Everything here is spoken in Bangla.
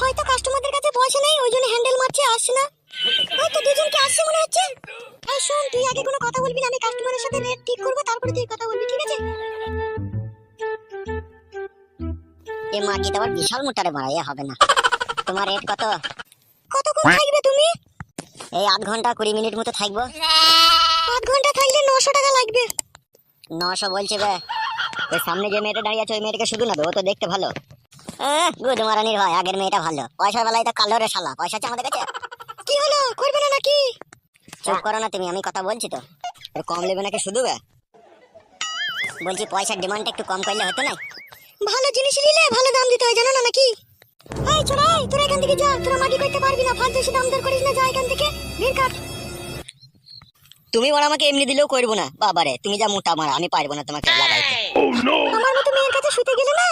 হয়তো কাস্টমারদের কাছে পয়সা নেই, ওই জন্য হ্যান্ডেল মারছে, আসছে না। এই তো দুজনকে আসছে মনে হচ্ছে। এই শোন, তুই আগে কোনো কথা বলবি না, আমি কাস্টমারের সাথে রেট ঠিক করবো, তারপরে তুই কথা বলবি, ঠিক আছে? এ মাগি তো আবার বিশাল মোটারে মারা, এ হবে না। তোমার রেট কত? কতক্ষণ থাকবে তুমি? এই 8 ঘন্টা 20 মিনিট মতো থাকবো। 8 ঘন্টা থাকলে 900 টাকা লাগবে। 900 বলছে বে? ওই সামনে যে মেয়েটা দাঁড়িয়ে আছে ওই মেয়েটাকে শুধু না, ও তো দেখতে ভালো। গুড মারানির হয়, আগের মেয়েটা ভালো, পয়সার বেলায় তো কালো রে শালা। পয়সা আছে আমাদের কাছে। কি হলো, করবে না নাকি? চুপ করো না তুমি, আমি কথা বলছি তো। এর কম নেবে নাকি শুধু বে? বলছি পয়সার ডিমান্ডটা একটু কম করলে হতো না? ভালো জিনিস নিলে ভালো দাম দিতে হয়, জানো না নাকি? এই ছোড়া, এই তোরা এখান থেকে যা, তোরা মাটি করতে পারবি না, ফালতু এসে দাম দর করিস না, যা এখান থেকে, বের কাট। তুমি ওরা আমাকে এমনি দিলেও করবো না। বাবারে তুমি যা মোটা মারা, আমি পারবো না তোমাকে লাগাইতে। আমার মতো মেয়ের কাছে শুতে গেলে না